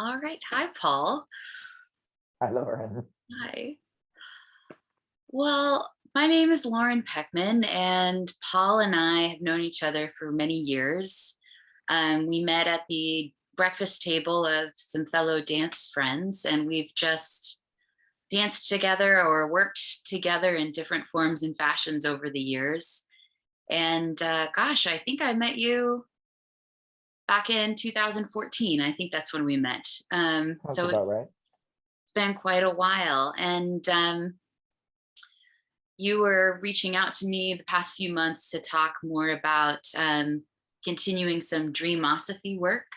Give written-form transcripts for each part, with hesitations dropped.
All right. Hi, Paul. Hi, Lauren. Hi. Well, my name is Lauren Peckman, and Paul and I have known each other for many years. We met at the breakfast table of some fellow dance friends, and we've just danced together or worked together in different forms and fashions over the years. And gosh, I think I met you back in 2014. I think that's when we met. Sounds So it's about right. been quite a while. And you were reaching out to me the past few months to talk more about continuing some Dreamosophy work.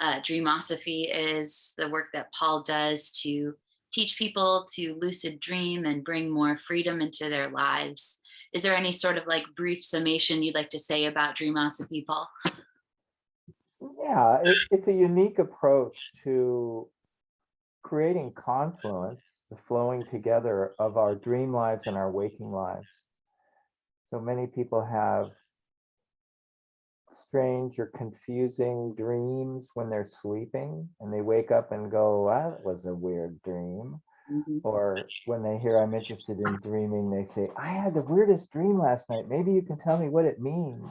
Dreamosophy is the work that Paul does to teach people to lucid dream and bring more freedom into their lives. Is there any sort of like brief summation you'd like to say about Dreamosophy, Paul? Yeah, it's a unique approach to creating confluence, the flowing together of our dream lives and our waking lives. So many people have strange or confusing dreams when they're sleeping, and they wake up and go, that was a weird dream. Mhm. Or when they hear I'm interested in dreaming, they say, I had the weirdest dream last night. Maybe you can tell me what it means.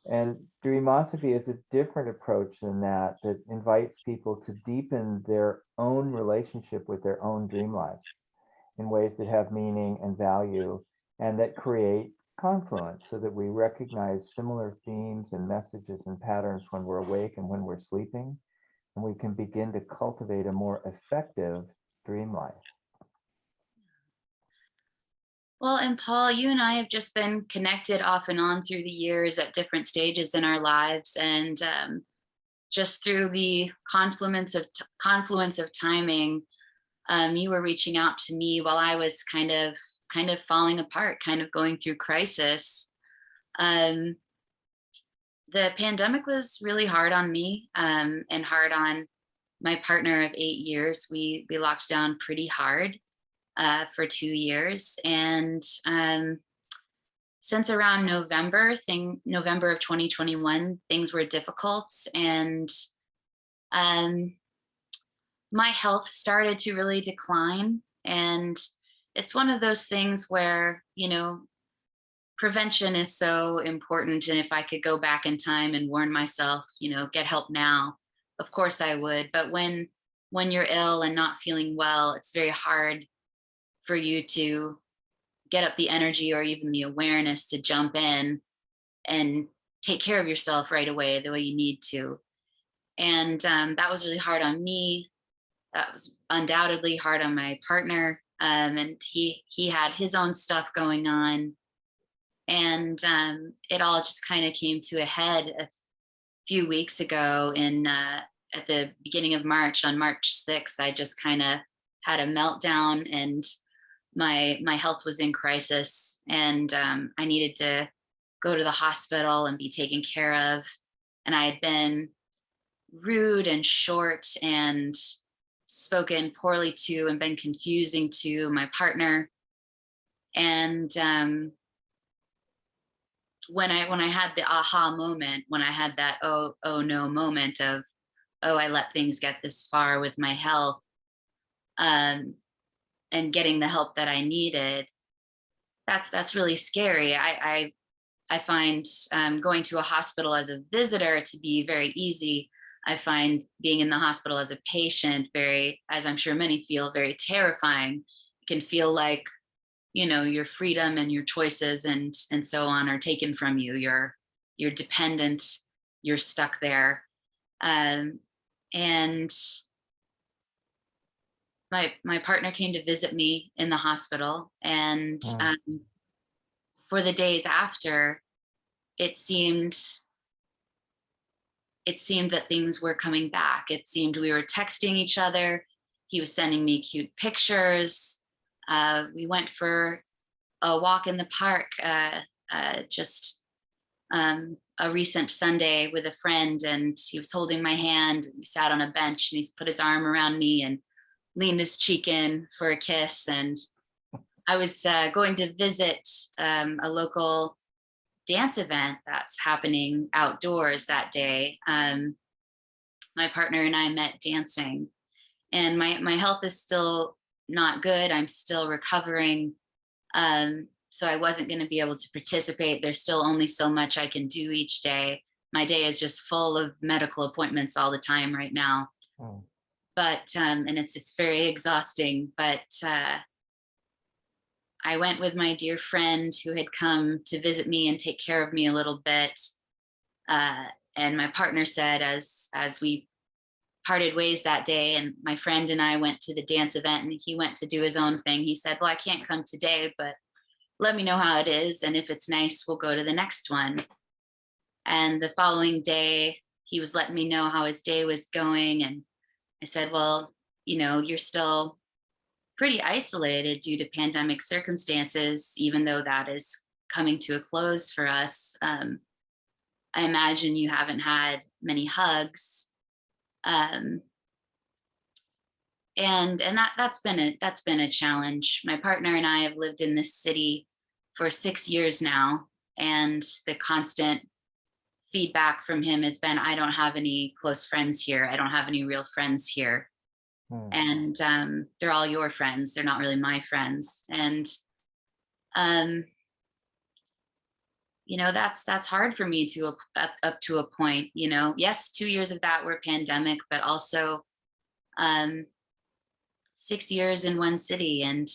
And Dreamosophy is a different approach than that, that invites people to deepen their own relationship with their own dream lives in ways that have meaning and value and that create confluence so that we recognize similar themes and messages and patterns when we're awake and when we're sleeping. And we can begin to cultivate a more effective dream life. Well, and Paul, you and I have just been connected off and on through the years at different stages in our lives, and just through the confluence of timing, you were reaching out to me while I was kind of falling apart, kind of going through crisis. Um, the pandemic was really hard on me, and hard on my partner of 8 years. We locked down pretty hard for 2 years, and since around November of 2021, things were difficult, and um, my health started to really decline. And it's one of those things where, prevention is so important. And if I could go back in time and warn myself, get help now, of course I would. But when you're ill and not feeling well, it's very hard for you to get up the energy or even the awareness to jump in and take care of yourself right away the way you need to. And that was really hard on me. That was undoubtedly hard on my partner. And he had his own stuff going on. And it all just kind of came to a head a few weeks ago at the beginning of March. On March 6th, I just kind of had a meltdown, and my health was in crisis, and I needed to go to the hospital and be taken care of. And I had been rude and short and spoken poorly to and been confusing to my partner. And when I had the aha moment, when I had that oh no moment of, oh, I let things get this far with my health, um, and getting the help that I needed, that's really scary. I find going to a hospital as a visitor to be very easy. I find being in the hospital as a patient very, as I'm sure many feel, very terrifying. It can feel like, your freedom and your choices and so on are taken from you. You're dependent. You're stuck there. And my partner came to visit me in the hospital, and Mm. for the days after, it seemed it seemed that things were coming back. It seemed we were texting each other. He was sending me cute pictures. We went for a walk in the park, just a recent Sunday with a friend, and he was holding my hand. We sat on a bench, and he's put his arm around me and leaned his cheek in for a kiss. And I was going to visit a local dance event that's happening outdoors that day. my partner and I met dancing, and my health is still not good. I'm still recovering. So I wasn't going to be able to participate. There's still only so much I can do each day. My day is just full of medical appointments all the time right now. Mm. But and it's very exhausting. But I went with my dear friend who had come to visit me and take care of me a little bit. Uh, and my partner said, as we parted ways that day, and my friend and I went to the dance event, and he went to do his own thing. He said, "Well, I can't come today, but let me know how it is, and if it's nice, we'll go to the next one." And the following day, he was letting me know how his day was going, and I said, "Well, you're still pretty isolated due to pandemic circumstances, even though that is coming to a close for us. I imagine you haven't had many hugs." Um, and that's been a challenge. My partner and I have lived in this city for 6 years now, and the constant feedback from him has been, "I don't have any close friends here. I don't have any real friends here." Mm. And they're all your friends. They're not really my friends. And um, that's hard for me to up to a point. Yes, 2 years of that were pandemic, but also um, 6 years in one city, and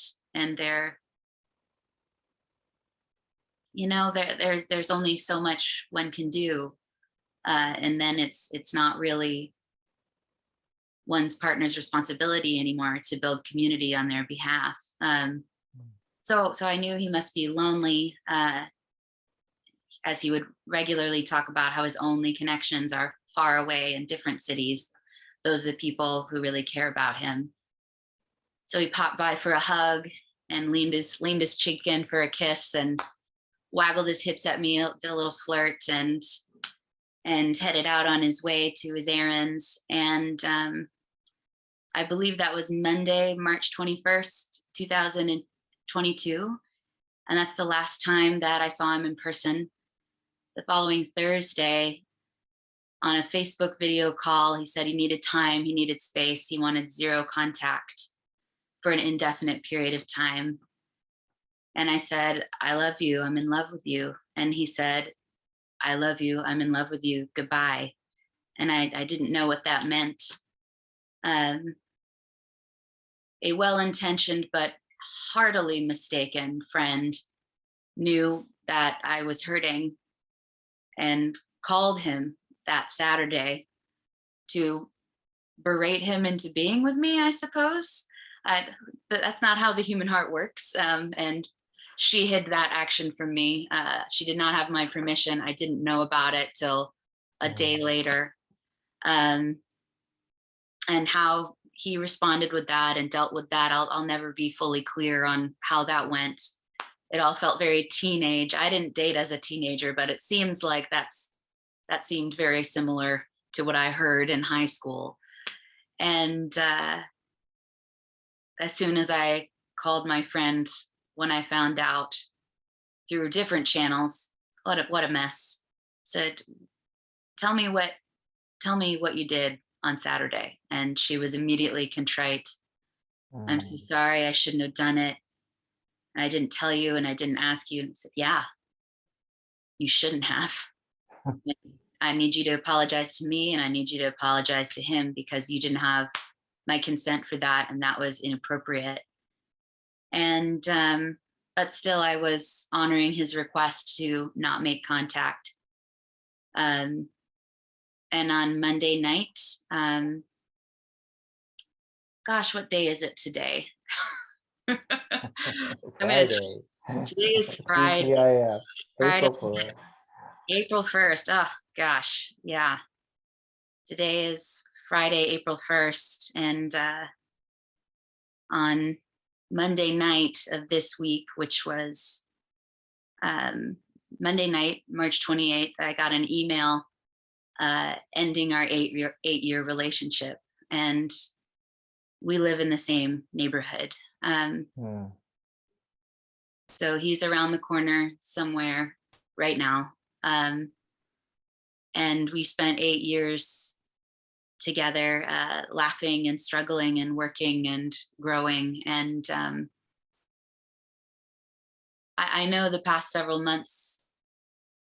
there's only so much one can do, and then it's not really one's partner's responsibility anymore to build community on their behalf. So I knew he must be lonely, as he would regularly talk about how his only connections are far away in different cities. Those are the people who really care about him. So he popped by for a hug and leaned his cheek in for a kiss and waggled his hips at me, did a little flirt, and headed out on his way to his errands. And I believe that was Monday, March 21st, 2022. And that's the last time that I saw him in person. The following Thursday, on a Facebook video call, he said he needed time, he needed space, he wanted zero contact for an indefinite period of time. And I said, "I love you, I'm in love with you." And he said, "I love you, I'm in love with you, goodbye." And I didn't know what that meant. Um, a well-intentioned but heartily mistaken friend knew that I was hurting and called him that Saturday to berate him into being with me, I suppose. But that's not how the human heart works. And she hid that action from me. She did not have my permission. I didn't know about it till a day Mm. later. Um, and how he responded with that and dealt with that, I'll never be fully clear on how that went. It all felt very teenage. I didn't date as a teenager, but it seems like that seemed very similar to what I heard in high school. And as soon as I called my friend when I found out through different channels, what a mess. Said, "Tell me what you did on Saturday." And she was immediately contrite. "I'm so Mm. sorry. I shouldn't have done it. And I didn't tell you and I didn't ask you." And I said, "Yeah, you shouldn't have. I need you to apologize to me and I need you to apologize to him because you didn't have my consent for that and that was inappropriate." And but still I was honoring his request to not make contact. Um, and on Monday night, gosh, what day is it today? I'm gonna. Friday. Today is Friday. TGIF, Friday, April 4th. April 1st. Oh gosh, yeah. Today is Friday, April 1st, and on Monday night of this week, which was um, Monday night, March 28th, I got an email ending our eight-year relationship, and we live in the same neighborhood. Mm. So he's around the corner somewhere right now. And we spent 8 years together, laughing and struggling and working and growing. And I know the past several months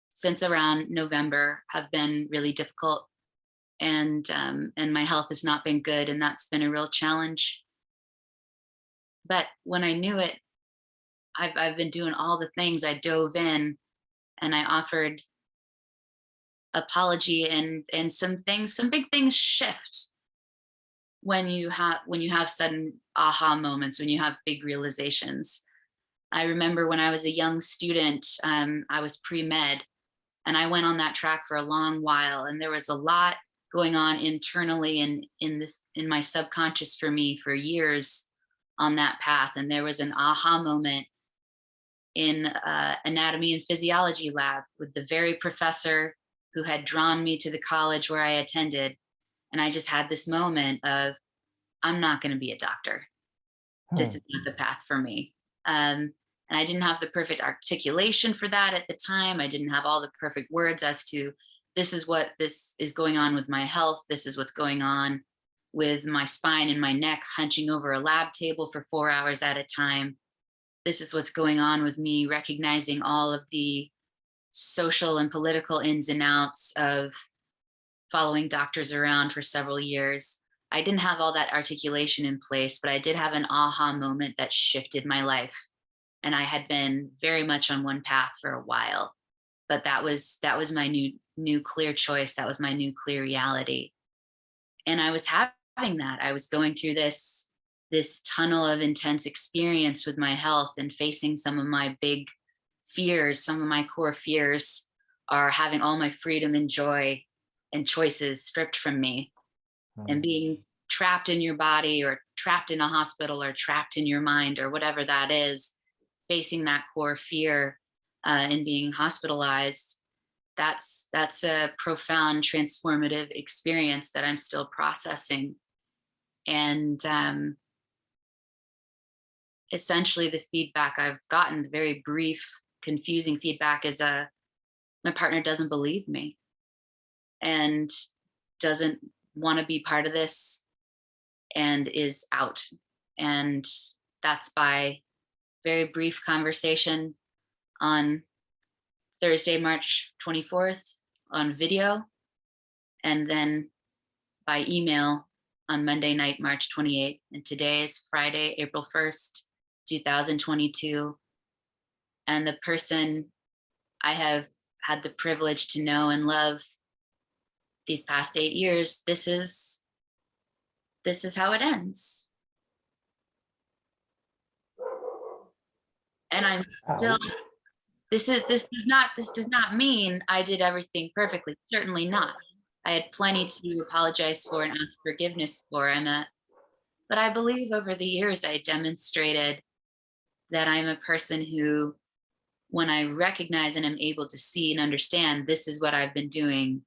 since around November have been really difficult, and my health has not been good, and that's been a real challenge. But when I knew it, I've been doing all the things. I dove in and I offered apology, and some big things shift when you have sudden aha moments, when you have big realizations. I remember when I was a young student, I was pre-med, and I went on that track for a long while, and there was a lot going on internally and in my subconscious for me for years on that path. And there was an aha moment in anatomy and physiology lab with the very professor who had drawn me to the college where I attended. And I just had this moment of, I'm not going to be a doctor. This Hmm. is not the path for me. And I didn't have the perfect articulation for that at the time. I didn't have all the perfect words as to, this is going on with my health. This is what's going on with my spine and my neck, hunching over a lab table for 4 hours at a time. This is what's going on with me recognizing all of the social and political ins and outs of following doctors around for several years. I didn't have all that articulation in place, but I did have an aha moment that shifted my life. And I had been very much on one path for a while, but that was my new clear choice. That was my new clear reality. And I was having that. I was going through this tunnel of intense experience with my health and facing some of my big fears. Some of my core fears are having all my freedom and joy and choices stripped from me, and Hmm. being trapped in your body or trapped in a hospital or trapped in your mind or whatever that is, facing that core fear and being hospitalized. That's a profound transformative experience that I'm still processing. And essentially the feedback I've gotten, the very brief confusing feedback, is my partner doesn't believe me and doesn't want to be part of this and is out. And that's by very brief conversation on Thursday, March 24th on video, and then by email on Monday night, March 28th. And today is Friday, April 1st, 2022. And the person I have had the privilege to know and love these past 8 years, this is how it ends. And I'm still, Ouch. this does not mean I did everything perfectly. Certainly not. I had plenty to apologize for and ask forgiveness for. But I believe over the years I demonstrated that I'm a person who, when I recognize and am able to see and understand this is what I've been doing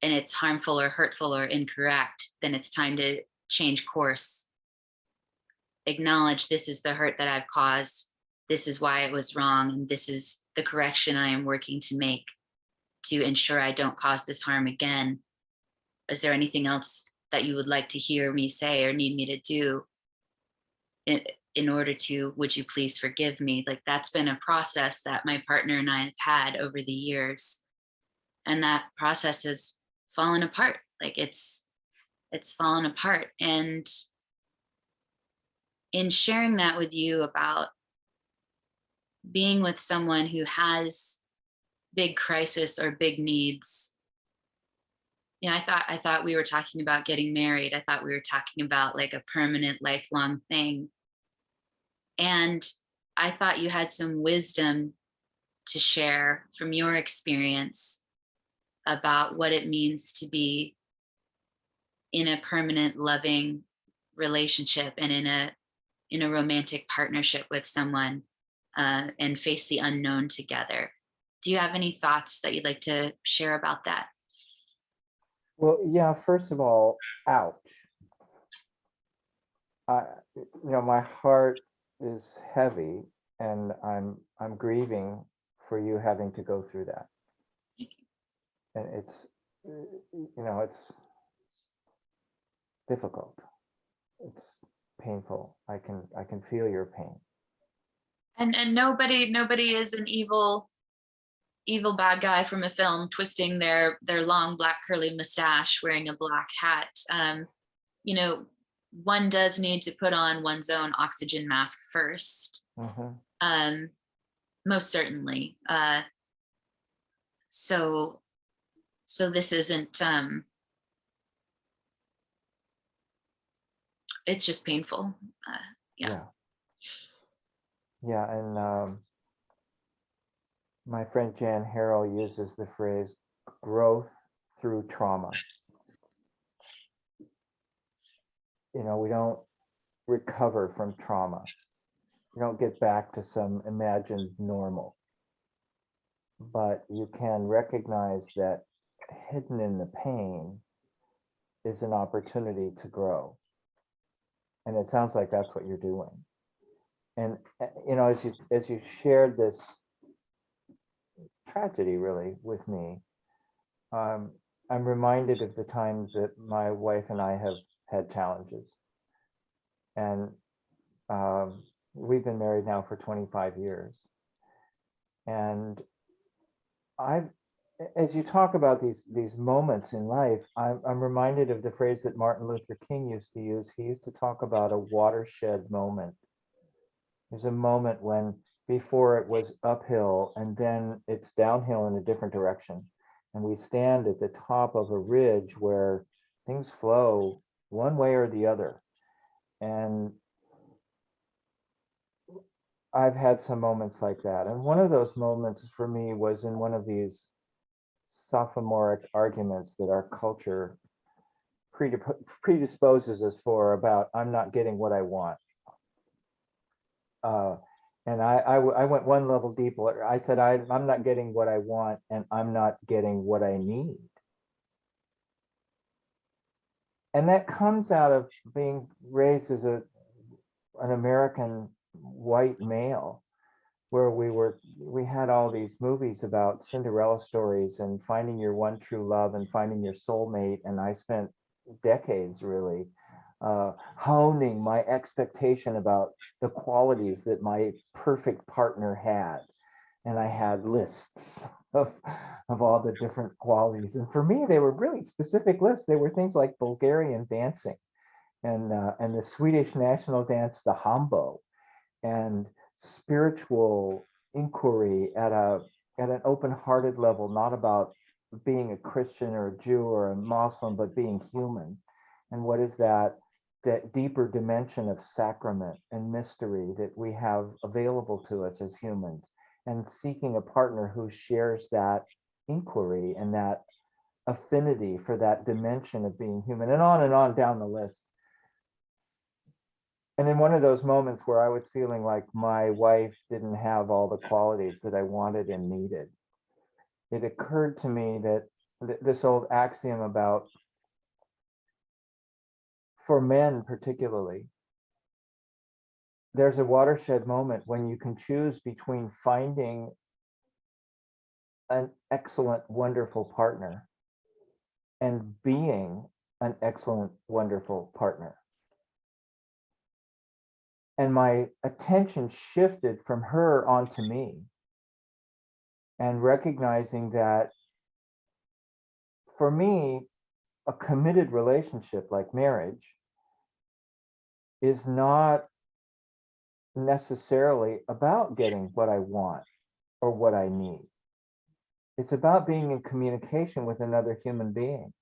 and it's harmful or hurtful or incorrect, then it's time to change course. Acknowledge this is the hurt that I've caused. This is why it was wrong. And this is the correction I am working to make to ensure I don't cause this harm again. Is there anything else that you would like to hear me say or need me to do in order to, would you please forgive me? Like, that's been a process that my partner and I have had over the years. And that process has fallen apart. Like it's fallen apart. And in sharing that with you about being with someone who has big crisis or big needs, I thought we were talking about getting married. I thought we were talking about like a permanent lifelong thing. And I thought you had some wisdom to share from your experience about what it means to be in a permanent loving relationship and in a romantic partnership with someone, and face the unknown together. Do you have any thoughts that you'd like to share about that? Well, yeah, first of all, ouch. I, my heart is heavy, and I'm grieving for you having to go through that. And it's difficult. It's painful. I can feel your pain. And nobody is an evil bad guy from a film twisting their long black curly mustache, wearing a black hat. You know, one does need to put on one's own oxygen mask first. Mm-hmm. Most certainly. So this isn't it's just painful. Yeah. Yeah, and my friend Jan Harrell uses the phrase growth through trauma. You know, we don't recover from trauma. We don't get back to some imagined normal. But you can recognize that hidden in the pain is an opportunity to grow. And it sounds like that's what you're doing. And you know, as you shared this tragedy really with me, I'm reminded of the times that my wife and I have had challenges. And we've been married now for 25 years. And I've, as you talk about these moments in life, I'm reminded of the phrase that Martin Luther King used to use. He used to talk about a watershed moment. There's a moment when before it was uphill and then it's downhill in a different direction. And we stand at the top of a ridge where things flow one way or the other. And I've had some moments like that. And one of those moments for me was in one of these sophomoric arguments that our culture predisposes us for about I'm not getting what I want. And I went one level deeper. I said, I'm not getting what I want and I'm not getting what I need. And that comes out of being raised as an American white male, where we had all these movies about Cinderella stories and finding your one true love and finding your soulmate. And I spent decades really honing my expectation about the qualities that my perfect partner had. And I had lists of all the different qualities. And for me, they were really specific lists. They were things like Bulgarian dancing and the Swedish national dance, the hambo, and spiritual inquiry at an open-hearted level, not about being a Christian or a Jew or a Muslim, but being human. And what is that deeper dimension of sacrament and mystery that we have available to us as humans, and seeking a partner who shares that inquiry and that affinity for that dimension of being human, and on down the list. And in one of those moments where I was feeling like my wife didn't have all the qualities that I wanted and needed, it occurred to me that this old axiom about, for men particularly, there's a watershed moment when you can choose between finding an excellent, wonderful partner and being an excellent, wonderful partner. And my attention shifted from her onto me, and recognizing that for me, a committed relationship like marriage is not necessarily about getting what I want or what I need. It's about being in communication with another human being,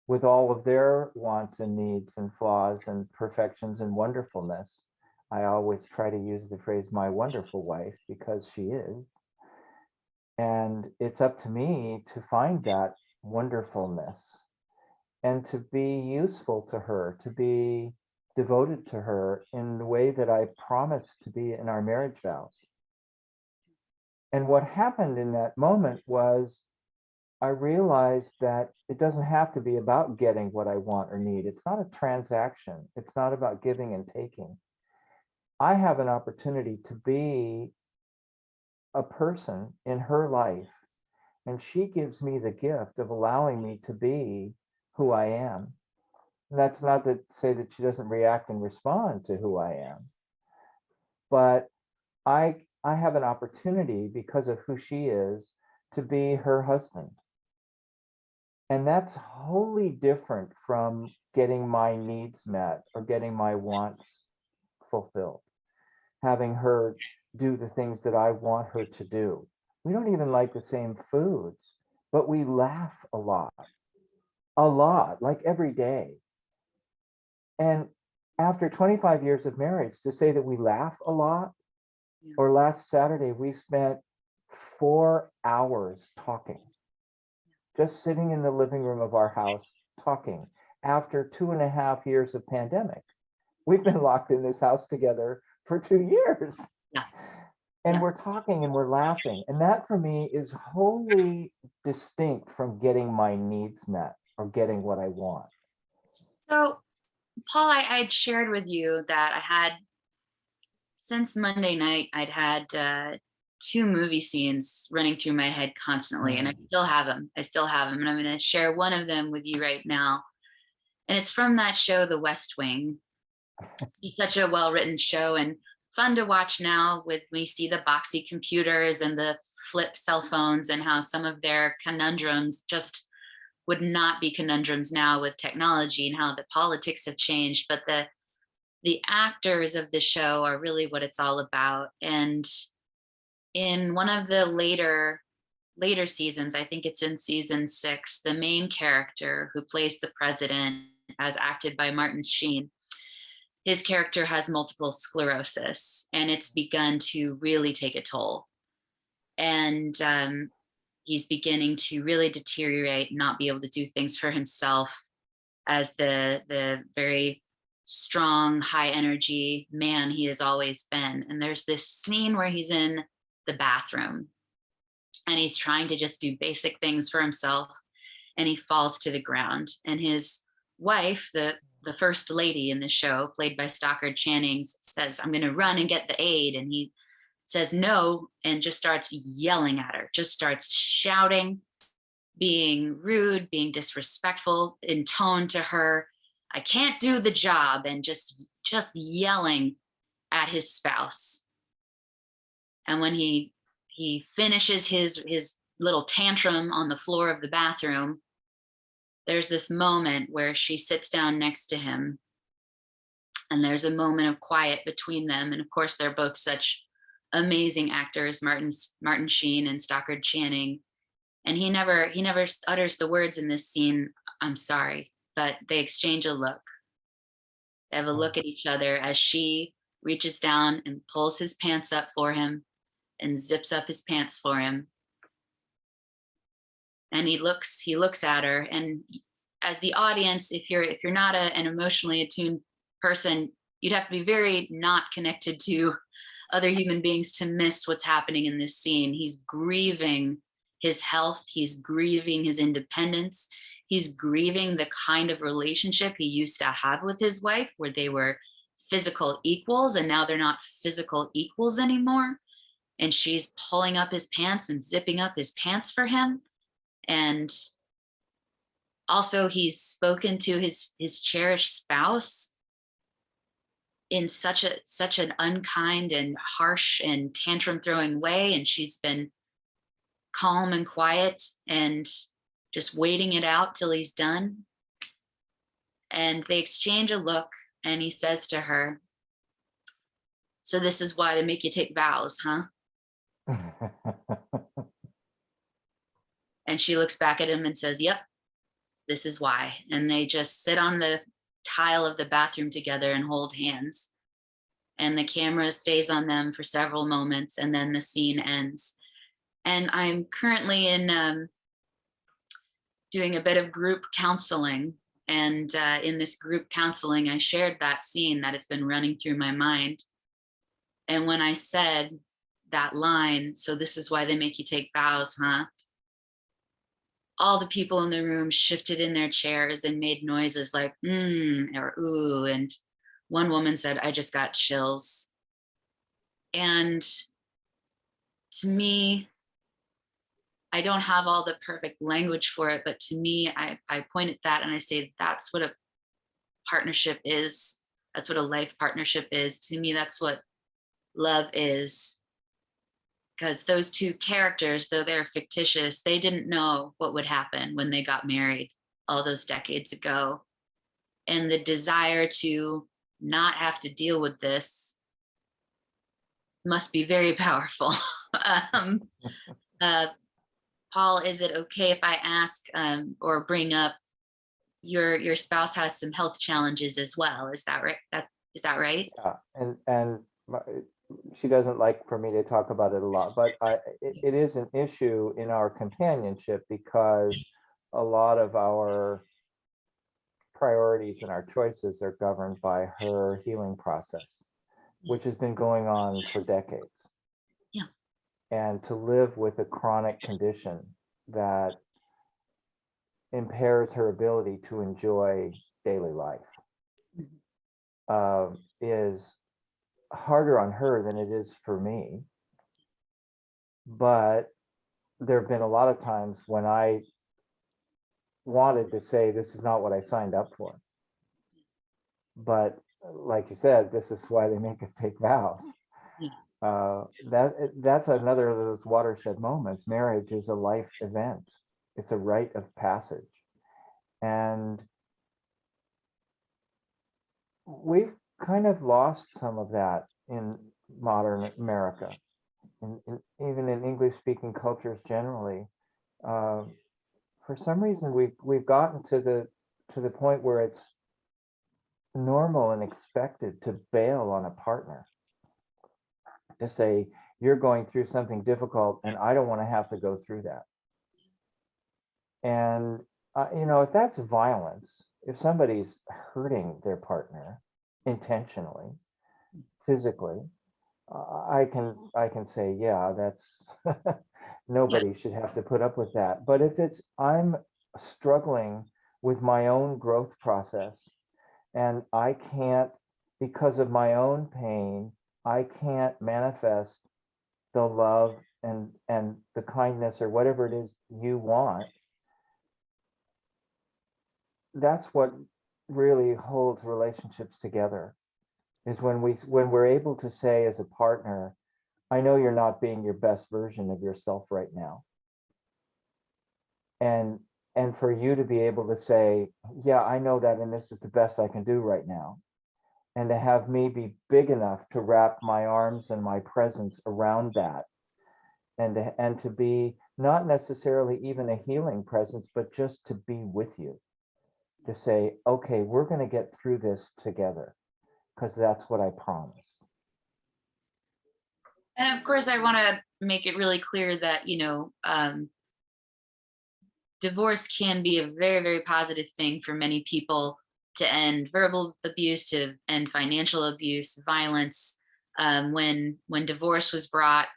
with all of their wants and needs and flaws and perfections and wonderfulness. I always try to use the phrase my wonderful wife because she is. And it's up to me to find that wonderfulness and to be useful to her, to be devoted to her in the way that I promised to be in our marriage vows. And what happened in that moment was I realized that it doesn't have to be about getting what I want or need. It's not a transaction. It's not about giving and taking. I have an opportunity to be a person in her life, and she gives me the gift of allowing me to be who I am. That's not to say that she doesn't react and respond to who I am, but I have an opportunity because of who she is to be her husband. And that's wholly different from getting my needs met or getting my wants fulfilled, having her do the things that I want her to do. We don't even like the same foods, but we laugh a lot, like every day. And after 25 years of marriage, to say that we laugh a lot, Yeah. or last Saturday, we spent 4 hours talking, just sitting in the living room of our house talking after 2.5 years of pandemic. We've been locked in this house together for 2 years. Yeah. And Yeah. we're talking and we're laughing. And that for me is wholly distinct from getting my needs met or getting what I want. So, Paul, I'd shared with you that I had, since Monday night, I'd had two movie scenes running through my head constantly, and I Mm. still have them. I still have them, and I'm going to share one of them with you right now. And it's from that show, The West Wing. It's such a well-written show and fun to watch now, with we see the boxy computers and the flip cell phones, and how some of their conundrums just would not be conundrums now with technology, and how the politics have changed. But the actors of the show are really what it's all about. And in one of the later seasons, I think it's in season 6, the main character who plays the president, as acted by Martin Sheen, his character has multiple sclerosis, and it's begun to really take a toll. And he's beginning to really deteriorate, not be able to do things for himself as the very strong, high energy man he has always been. And there's this scene where he's in the bathroom and he's trying to just do basic things for himself, and he falls to the ground. And his wife, the first lady in the show, played by Stockard Channing, says, "I'm going to run and get the aid." And he says no, and just starts yelling at her, just starts shouting, being rude, being disrespectful in tone to her. "I can't do the job," and just yelling at his spouse. And when he finishes his little tantrum on the floor of the bathroom, there's this moment where she sits down next to him, and there's a moment of quiet between them. And of course, they're both such amazing actors, Martin Sheen and Stockard Channing. And he never utters the words in this scene, "I'm sorry," but they exchange a look. They have a look at each other as she reaches down and pulls his pants up for him and zips up his pants for him. And he looks at her. And as the audience, if you're not an emotionally attuned person, you'd have to be very not connected to other human beings to miss what's happening in this scene. He's grieving his health, he's grieving his independence, he's grieving the kind of relationship he used to have with his wife, where they were physical equals, and now they're not physical equals anymore. And she's pulling up his pants and zipping up his pants for him. And also, he's spoken to his cherished spouse in such an unkind and harsh and tantrum throwing way, and she's been calm and quiet and just waiting it out till he's done. And they exchange a look, and he says to her, "So this is why they make you take vows, huh?" And she looks back at him and says, "Yep, this is why." And they just sit on the tile of the bathroom together and hold hands. And the camera stays on them for several moments, and then the scene ends. And I'm currently doing a bit of group counseling. And in this group counseling, I shared that scene that it's been running through my mind. And when I said that line, "So this is why they make you take vows, huh?" all the people in the room shifted in their chairs and made noises like or ooh. And one woman said, "I just got chills." And to me, I don't have all the perfect language for it, but to me, I point at that and I say, that's what partnership is. That's what a life partnership is. To me, that's what love is. Because those two characters, though they're fictitious, they didn't know what would happen when they got married all those decades ago. And the desire to not have to deal with this must be very powerful. um, uh, Paul, is it okay if I ask or bring up your spouse has some health challenges as well? Is that right? Is that right? And she doesn't like for me to talk about it a lot, but it is an issue in our companionship because a lot of our priorities and our choices are governed by her healing process, which has been going on for decades. Yeah. And to live with a chronic condition that impairs her ability to enjoy daily life is harder on her than it is for me. But there have been a lot of times when I wanted to say, this is not what I signed up for. But like you said, this is why they make us take vows. That's another of those watershed moments. Marriage is a life event. It's a rite of passage. And we've kind of lost some of that in modern America, even in English-speaking cultures generally. For some reason, we've gotten to the point where it's normal and expected to bail on a partner, to say, you're going through something difficult and I don't want to have to go through that. And if that's violence, if somebody's hurting their partner intentionally, physically, I can say, yeah, that's nobody should have to put up with that. But if it's, I'm struggling with my own growth process and I can't, because of my own pain, I can't manifest the love and the kindness or whatever it is you want, that's what really holds relationships together, is when we're able to say as a partner, I know you're not being your best version of yourself right now. And for you to be able to say, yeah, I know that, and this is the best I can do right now. And to have me be big enough to wrap my arms and my presence around that. And to be not necessarily even a healing presence, but just to be with you. To say, okay, we're going to get through this together, because that's what I promised. And of course, I want to make it really clear that, divorce can be a very, very positive thing for many people, to end verbal abuse, to end financial abuse, violence. When divorce was brought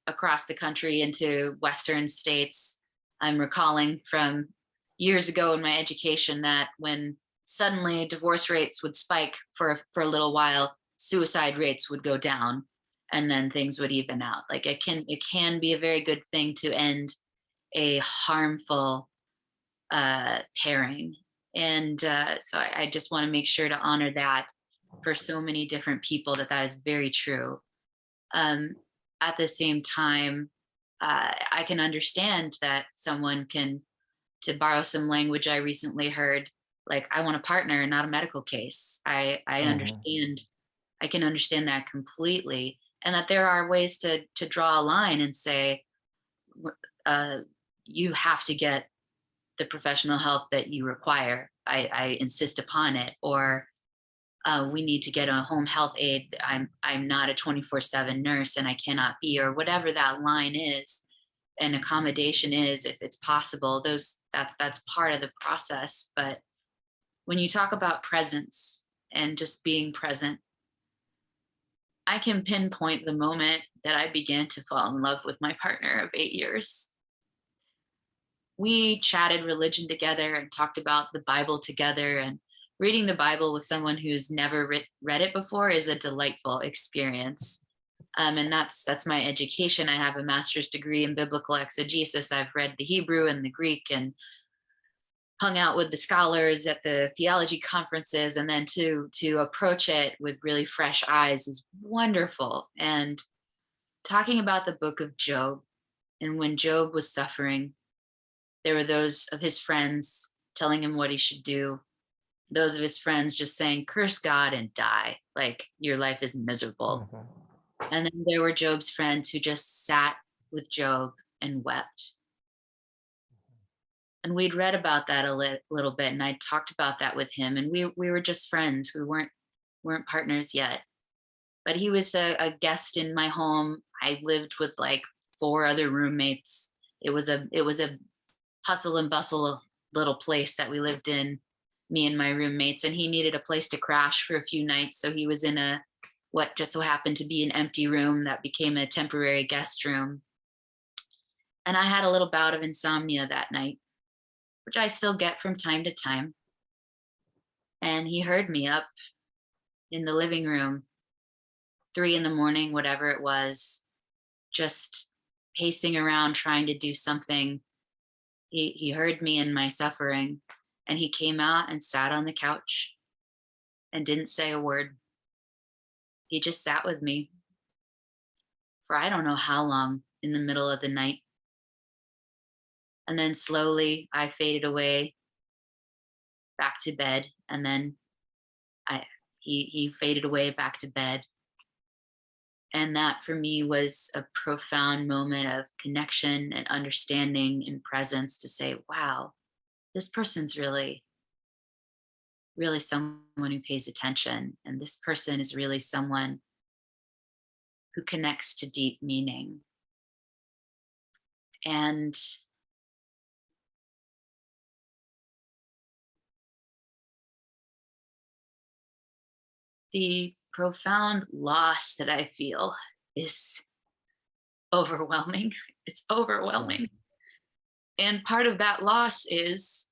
across the country into Western states, I'm recalling from years ago in my education that when suddenly divorce rates would spike for a little while, suicide rates would go down, and then things would even out. Like it can be a very good thing to end a harmful pairing. And so I just want to make sure to honor that for so many different people, that is very true. At the same time, I can understand that someone can, to borrow some language I recently heard, like, I want a partner, not a medical case. I understand. I can understand that completely. And that there are ways to draw a line and say, you have to get the professional help that you require. I insist upon it. Or we need to get a home health aide. I'm not a 24/7 nurse and I cannot be, or whatever that line is. And accommodation is, if it's possible, that's part of the process. But when you talk about presence and just being present, I can pinpoint the moment that I began to fall in love with my partner of 8 years. We chatted religion together and talked about the Bible together, and reading the Bible with someone who's never read it before is a delightful experience. And that's my education. I have a master's degree in biblical exegesis. I've read the Hebrew and the Greek and hung out with the scholars at the theology conferences, and then to approach it with really fresh eyes is wonderful. And talking about the book of Job, and when Job was suffering, there were those of his friends telling him what he should do, those of his friends just saying, curse God and die, like your life is miserable. Mhm. And then there were Job's friends who just sat with Job and wept. And we'd read about that a little bit, and I talked about that with him, and we were just friends. We weren't partners yet. But he was a guest in my home. I lived with like 4 other roommates. It was a hustle and bustle little place that we lived in, me and my roommates, and he needed a place to crash for a few nights. So he was in a what just so happened to be an empty room that became a temporary guest room. And I had a little bout of insomnia that night, which I still get from time to time. And he heard me up in the living room, 3 in the morning, whatever it was, just pacing around trying to do something. He heard me in my suffering, and he came out and sat on the couch and didn't say a word. He just sat with me for I don't know how long in the middle of the night. And then slowly I faded away back to bed. And then I he faded away back to bed. And that for me was a profound moment of connection and understanding and presence to say, wow, this person's really someone who pays attention. And this person is really someone who connects to deep meaning. And the profound loss that I feel is overwhelming. It's Yeah. overwhelming. And part of that loss is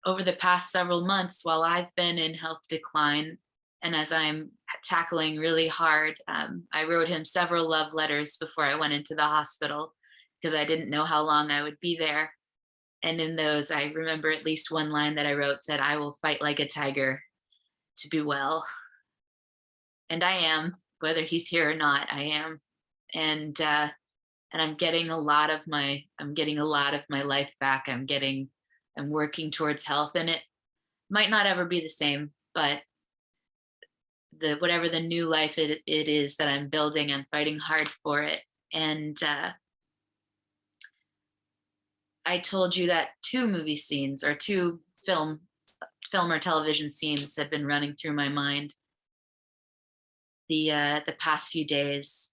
over the past several months, while I've been in health decline, and as I'm tackling really hard, I wrote him several love letters before I went into the hospital because I didn't know how long I would be there. And in those, I remember at least one line that I wrote said, I will fight like a tiger to be well. And I am, whether he's here or not, I am. And I'm getting a lot of my life back. I'm working towards health, and it might not ever be the same, but the whatever the new life it is that I'm building, I'm fighting hard for it. And I told you that 2 movie scenes or 2 film or television scenes had been running through my mind the past few days,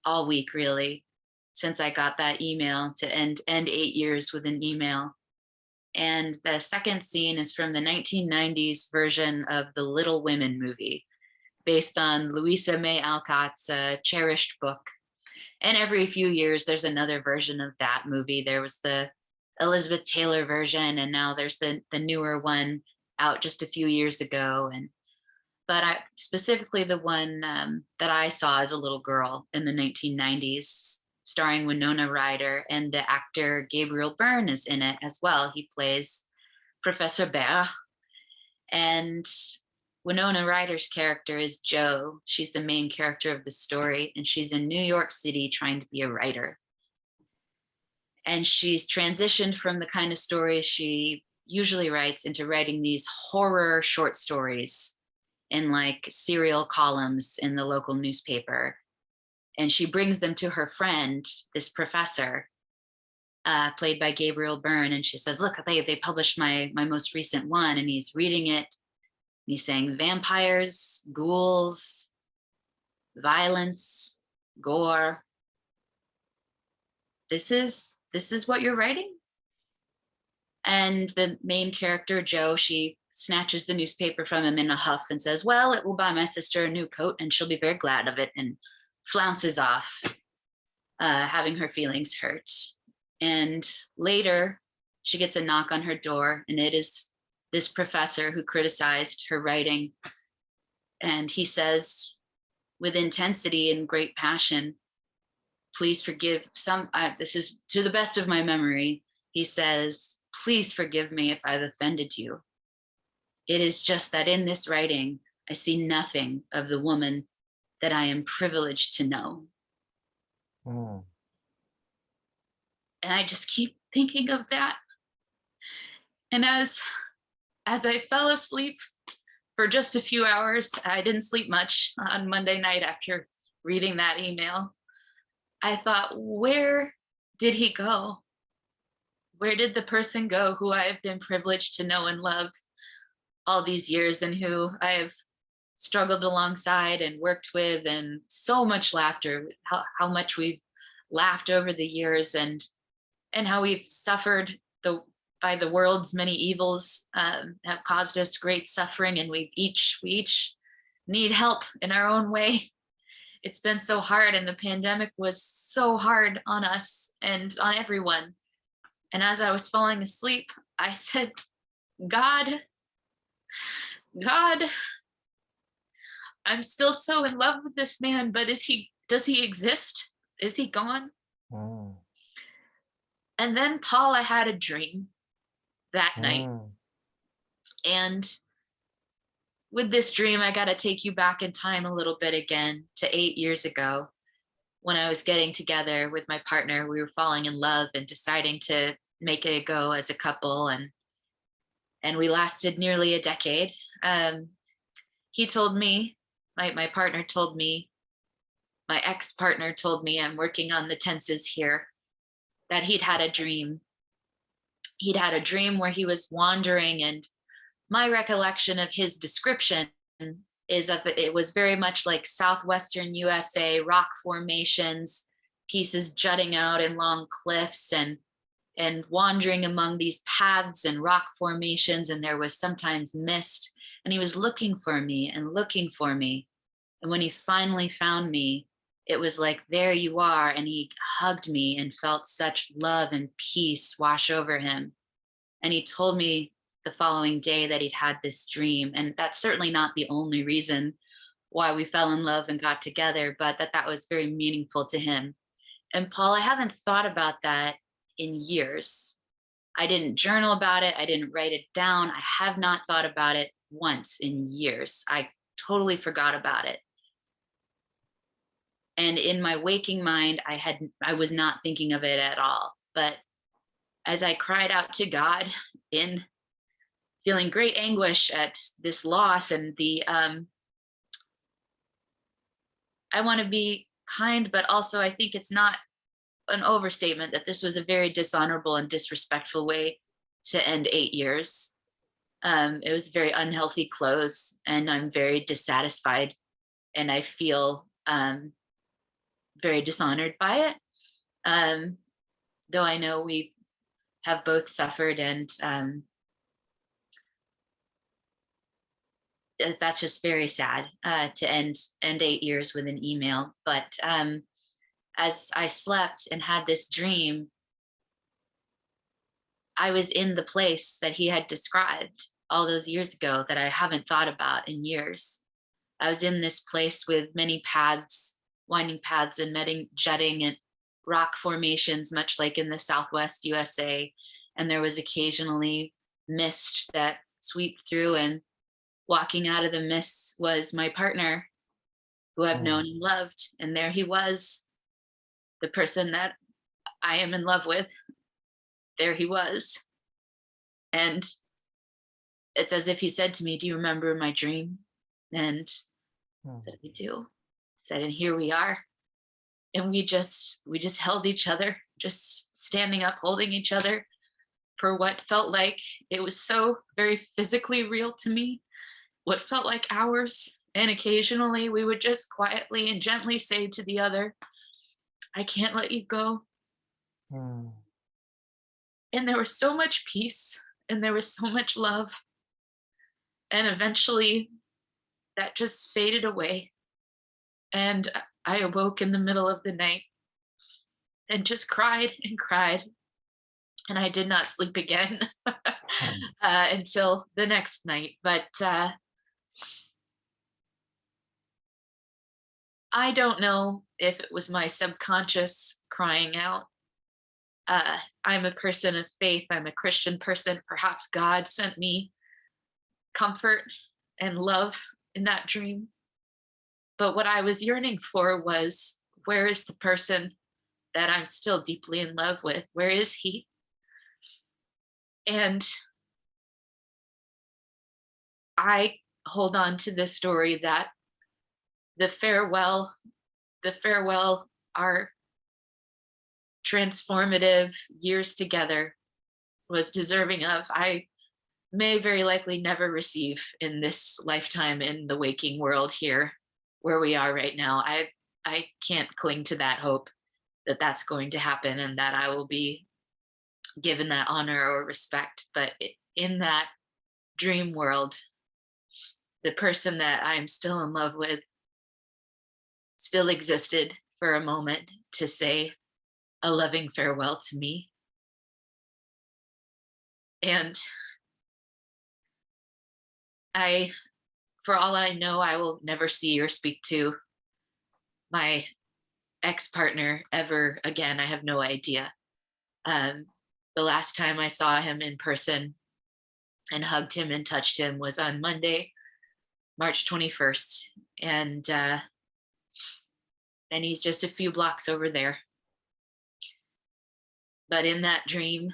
all week really, since I got that email to end 8 years with an email. And the second scene is from the 1990s version of the Little Women movie, based on Louisa May Alcott's cherished book. And every few years, there's another version of that movie. There was the Elizabeth Taylor version, and now there's the newer one out just a few years ago. But I specifically the one that I saw as a little girl in the 1990s, starring Winona Ryder, and the actor Gabriel Byrne is in it as well. He plays Professor Bear, and Winona Ryder's character is Jo. She's the main character of the story, and she's in New York City trying to be a writer. And she's transitioned from the kind of stories she usually writes into writing these horror short stories in like serial columns in the local newspaper. And she brings them to her friend, this professor, played by Gabriel Byrne. And she says, look, they published my most recent one. And he's reading it. And he's saying vampires, ghouls, violence, gore. This is what you're writing? And the main character, Jo, she snatches the newspaper from him in a huff and says, well, it will buy my sister a new coat and she'll be very glad of it, and flounces off, having her feelings hurt. And later, she gets a knock on her door, and it is this professor who criticized her writing. And he says, with intensity and great passion, please forgive this is to the best of my memory. He says, please forgive me if I've offended you. It is just that in this writing, I see nothing of the woman that I am privileged to know. Mm. And I just keep thinking of that. And as I fell asleep for just a few hours, I didn't sleep much on Monday night after reading that email. I thought, where did he go? Where did the person go who I have been privileged to know and love all these years, and who I have struggled alongside and worked with, and so much laughter, how much we've laughed over the years, and how we've suffered by the world's many evils, have caused us great suffering, and we each need help in our own way. It's been so hard, and the pandemic was so hard on us and on everyone. And as I was falling asleep, I said, God, God, I'm still so in love with this man, but does he exist? Is he gone? Mm. And then, Paul, I had a dream that night. Mm. And with this dream, I got to take you back in time a little bit again to 8 years ago, when I was getting together with my partner. We were falling in love and deciding to make it a go as a couple. And we lasted nearly a decade. He told me, my partner told me, my ex-partner told me, I'm working on the tenses here, that he'd had a dream. He'd had a dream where he was wandering, and my recollection of his description is of it was very much like southwestern USA, rock formations, pieces jutting out in long cliffs, and wandering among these paths and rock formations, and there was sometimes mist, and he was looking for me and looking for me. And when he finally found me, it was like, there you are. And he hugged me and felt such love and peace wash over him. And he told me the following day that he'd had this dream. And that's certainly not the only reason why we fell in love and got together, but that was very meaningful to him. And Paul, I haven't thought about that in years. I didn't journal about it. I didn't write it down. I have not thought about it once in years. I totally forgot about it. And in my waking mind, I was not thinking of it at all. But as I cried out to God in feeling great anguish at this loss, and I want to be kind, but also I think it's not an overstatement that this was a very dishonorable and disrespectful way to end 8 years. It was a very unhealthy close, and I'm very dissatisfied, and I feel very dishonored by it. Though I know we have both suffered, and that's just very sad to end 8 years with an email. But as I slept and had this dream, I was in the place that he had described all those years ago that I haven't thought about in years. I was in this place with many paths, winding paths, and jutting and rock formations, much like in the Southwest USA. And there was occasionally mist that swept through, and walking out of the mist was my partner, who I've known and loved. And there he was, the person that I am in love with. There he was. And it's as if he said to me, do you remember my dream? And I said, we do. He said, and here we are. And we just held each other, just standing up, holding each other for what felt like, it was so very physically real to me, what felt like hours. And occasionally we would just quietly and gently say to the other, I can't let you go. And there was so much peace, and there was so much love. And eventually that just faded away. And I awoke in the middle of the night and just cried and cried. And I did not sleep again until the next night. But I don't know if it was my subconscious crying out, I'm a person of faith. I'm a Christian person. Perhaps God sent me comfort and love in that dream. But what I was yearning for was, where is the person that I'm still deeply in love with? Where is he? And I hold on to the story that the farewell, our transformative years together, was deserving of. I may very likely never receive in this lifetime in the waking world here where we are right now. I can't cling to that hope that that's going to happen and that I will be given that honor or respect. But in that dream world, the person that I'm still in love with still existed for a moment to say a loving farewell to me. And I, for all I know, I will never see or speak to my ex-partner ever again. I have no idea. Um, the last time I saw him in person and hugged him and touched him was on Monday, March 21st. And he's just a few blocks over there. But in that dream,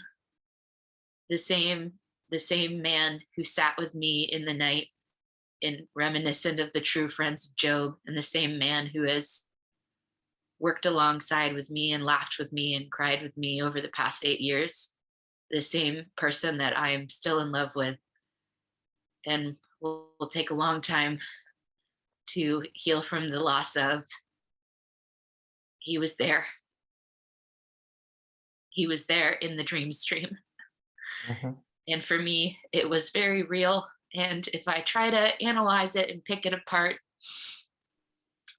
the same man who sat with me in the night, in reminiscent of the true friends of Job, and the same man who has worked alongside with me and laughed with me and cried with me over the past 8 years, the same person that I am still in love with, and will take a long time to heal from the loss of. He was there. He was there in the dream stream. Mhm. And for me, it was very real. And if I try to analyze it and pick it apart,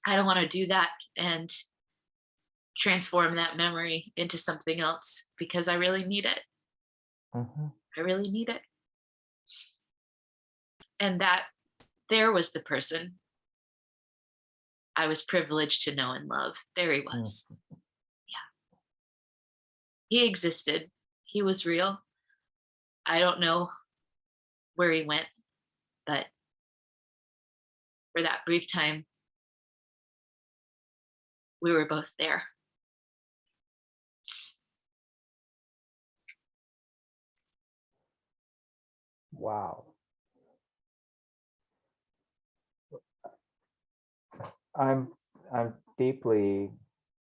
I don't want to do that and transform that memory into something else, because I really need it. Mhm. I really need it. And that there was the person I was privileged to know and love. There he Mm. was. He existed. He was real. I don't know where he went, but for that brief time, we were both there. Wow. I'm I'm deeply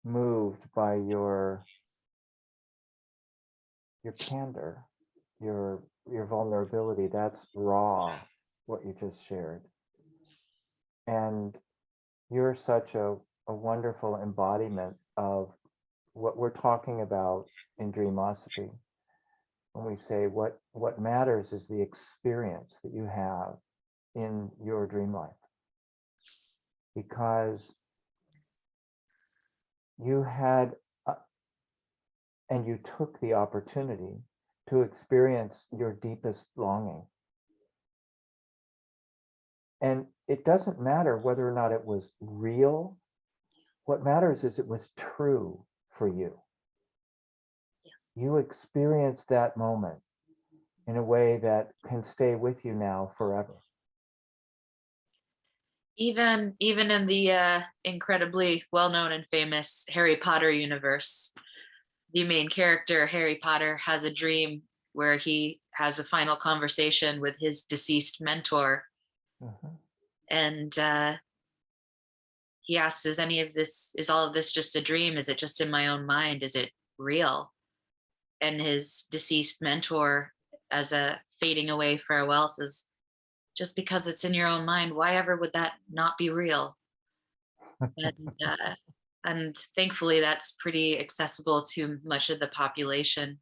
moved by your candor, your vulnerability. That's raw, what you just shared. And you're such a wonderful embodiment of what we're talking about in Dreamosophy. When we say what matters is the experience that you have in your dream life. Because you had and you took the opportunity to experience your deepest longing. And it doesn't matter whether or not it was real. What matters is it was true for you. You experienced that moment in a way that can stay with you now forever. Even in the incredibly well-known and famous Harry Potter universe, the main character, Harry Potter, has a dream where he has a final conversation with his deceased mentor. Mhm. And he asks, is all of this just a dream? Is it just in my own mind? Is it real? And his deceased mentor, as a fading away farewell, says, just because it's in your own mind, why ever would that not be real? And and thankfully that's pretty accessible to much of the population.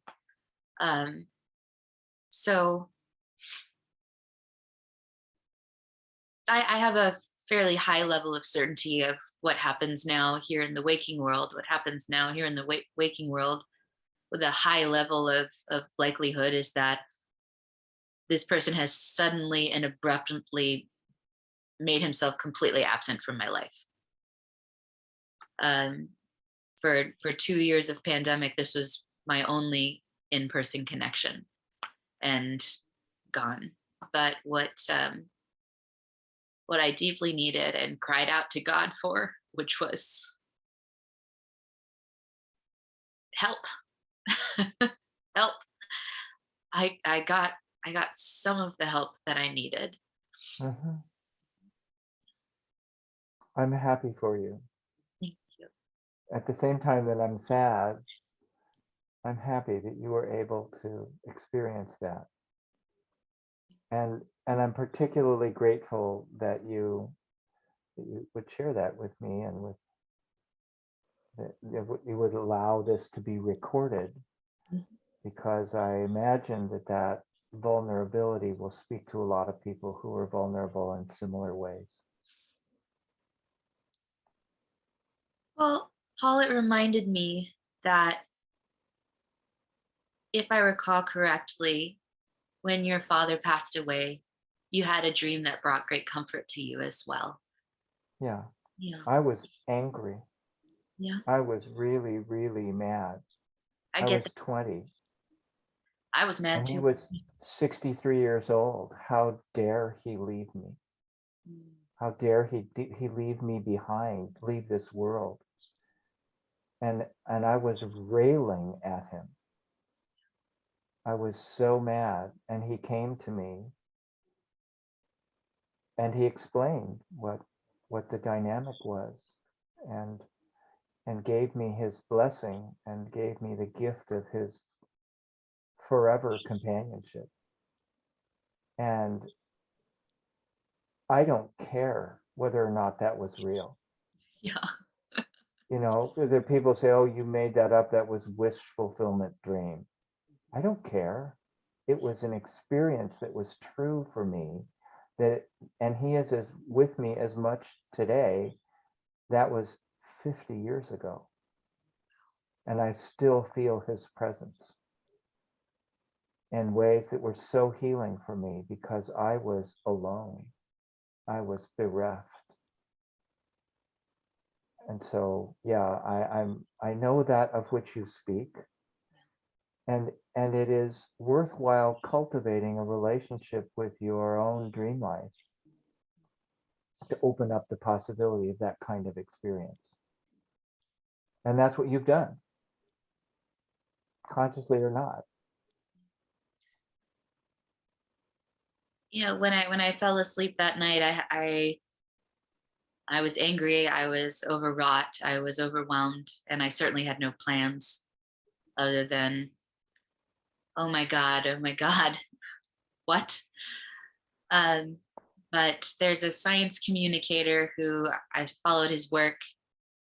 Um, so I have a fairly high level of certainty of what happens now here in the waking world, what happens now here in the waking world, with a high level of likelihood, is that this person has suddenly and abruptly made himself completely absent from my life. Um, for 2 years of pandemic, this was my only in-person connection, and gone. But what I deeply needed and cried out to God for, which was help, help. I got some of the help that I needed. Mhm. I'm happy for you. Thank you. At the same time that I'm sad, I'm happy that you were able to experience that. And I'm particularly grateful that you would share that with me, and with that you would allow this to be recorded, Mhm. because I imagine that that vulnerability will speak to a lot of people who are vulnerable in similar ways. Well, Paul, it reminded me that if I recall correctly, when your father passed away, you had a dream that brought great comfort to you as well. Yeah, Yeah. I was angry. Yeah. I was really, really mad. I I get was that. 20 I was mad and he too. was 63 years old. How dare he leave me? Mm. How dare he leave me behind, leave this world? And I was railing at him. I was so mad, and he came to me and he explained what the dynamic was, and and gave me his blessing, and gave me the gift of his forever companionship. And I don't care whether or not that was real. Yeah. You know, there are people say, oh, you made that up, that was wish fulfillment dream. I don't care. It was an experience that was true for me, that, and he is as with me as much today. That was 50 years ago, and I still feel his presence in ways that were so healing for me, because I was alone. I was bereft. And so, yeah, I know that of which you speak, and it is worthwhile cultivating a relationship with your own dream life to open up the possibility of that kind of experience. And that's what you've done, consciously or not. When I fell asleep that night, I was angry, I was overwrought, I was overwhelmed, and I certainly had no plans other than, oh my God, what? Um, but there's a science communicator who I followed his work,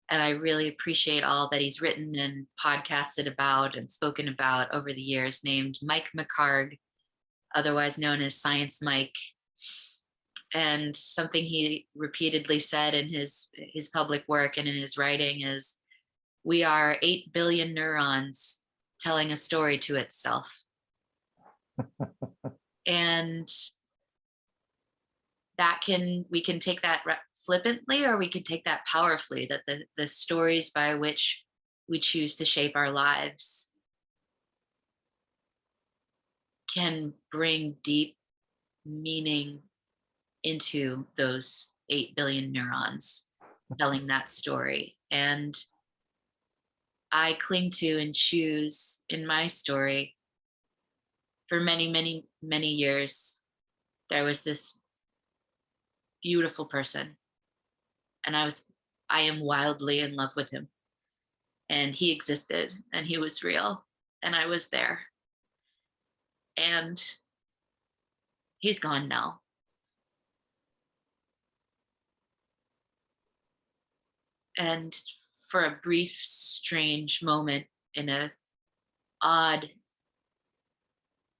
and I really appreciate all that he's written and podcasted about and spoken about over the years, named Mike McHargue, otherwise known as Science Mike. And something he repeatedly said in his public work and in his writing is, we are 8 billion neurons telling a story to itself. And we can take that flippantly, or we can take that powerfully, that the stories by which we choose to shape our lives can bring deep meaning into those 8 billion neurons telling that story. And I cling to and choose in my story, for many, many, many years, there was this beautiful person, and I am wildly in love with him. And he existed, and he was real, and I was there. And he's gone now. And for a brief, strange moment, in a odd,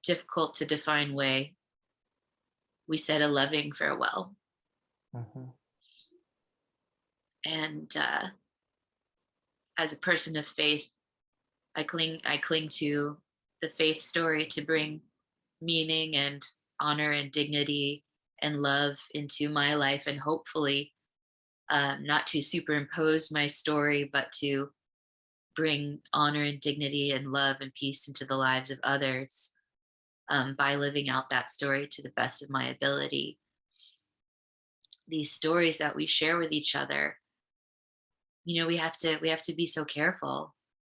difficult to define way, we said a loving farewell. Mhm. And as a person of faith, I cling to the faith story to bring meaning and honor and dignity and love into my life, and hopefully not to superimpose my story, but to bring honor and dignity and love and peace into the lives of others, by living out that story to the best of my ability. These stories that we share with each other, we have to be so careful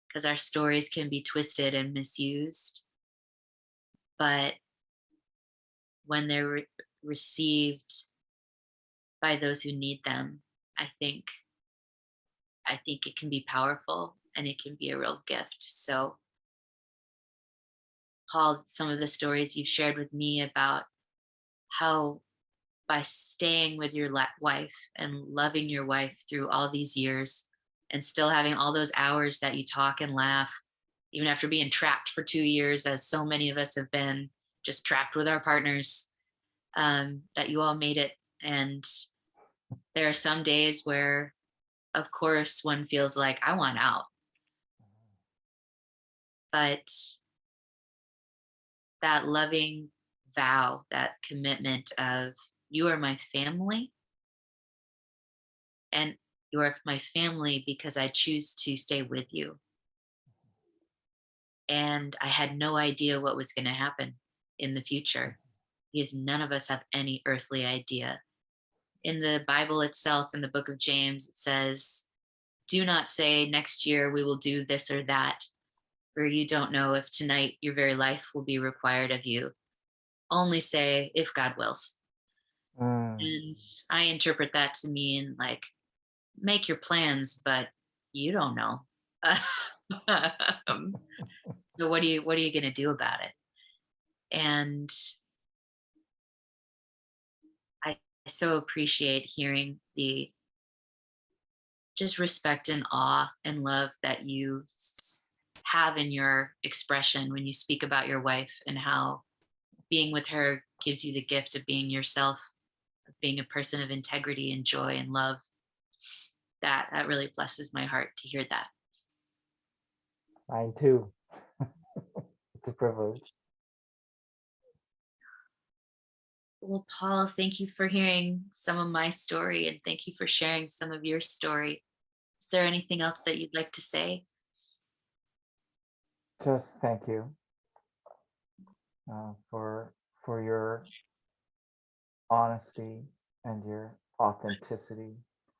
because our stories can be twisted and misused. But when they're received by those who need them, I think I think it can be powerful and it can be a real gift. So, Paul, some of the stories you've shared with me about how by staying with your wife and loving your wife through all these years and still having all those hours that you talk and laugh, even after being trapped for 2 years, as so many of us have been, just trapped with our partners, that you all made it. And there are some days where, of course, one feels like I want out, but that loving vow, that commitment of you are my family and you are my family because I choose to stay with you. And I had no idea what was going to happen in the future because none of us have any earthly idea. In the Bible itself, in the book of James, it says, do not say next year we will do this or that, for you don't know if tonight your very life will be required of you. Only say if God wills. Mm. And I interpret that to mean like make your plans, but you don't know. Um, so what are you going to do about it? And I so appreciate hearing the just respect and awe and love that you have in your expression when you speak about your wife and how being with her gives you the gift of being yourself, of being a person of integrity and joy and love. That really blesses my heart to hear that. Mine too. It's a privilege. Well, Paul, thank you for hearing some of my story and thank you for sharing some of your story. Is there anything else that you'd like to say? Just thank you for your honesty and your authenticity,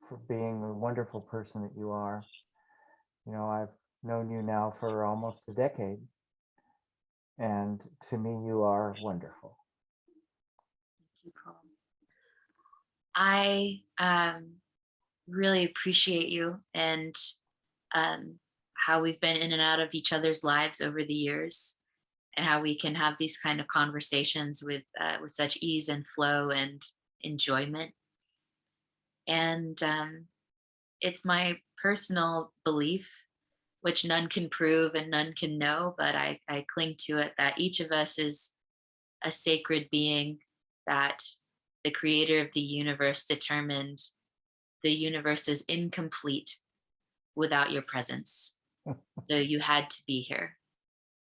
for being the wonderful person that you are. I've known you now for almost a decade, and to me, you are wonderful. Thank you, Paul. I really appreciate you and um, how we've been in and out of each other's lives over the years, and how we can have these kind of conversations with such ease and flow and enjoyment. And it's my personal belief, which none can prove and none can know, but I cling to it, that each of us is a sacred being, that the creator of the universe determined the universe is incomplete without your presence. So you had to be here.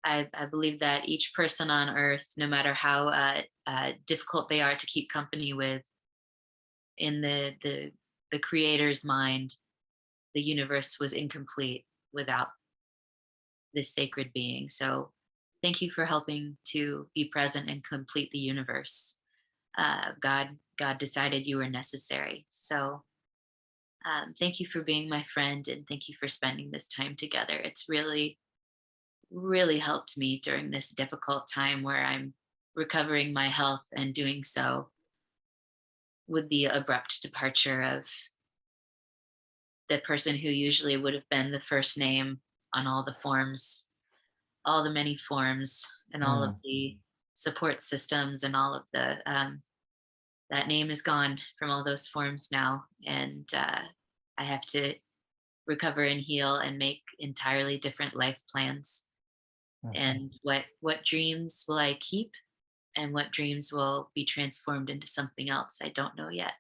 I believe that each person on earth, no matter how difficult they are to keep company with, in the creator's mind, the universe was incomplete without this sacred being. So thank you for helping to be present and complete the universe. God decided you were necessary. So thank you for being my friend and thank you for spending this time together. It's really helped me during this difficult time where I'm recovering my health and doing so with the abrupt departure of the person who usually would have been the first name on all the forms, all the many forms, and all of Mm. the support systems, and all of the that name is gone from all those forms now. And I have to recover and heal and make entirely different life plans. Mhm. And what dreams will I keep and what dreams will be transformed into something else, I don't know yet.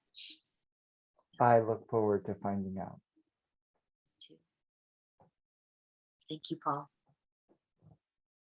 I look forward to finding out. Thank you, Paul.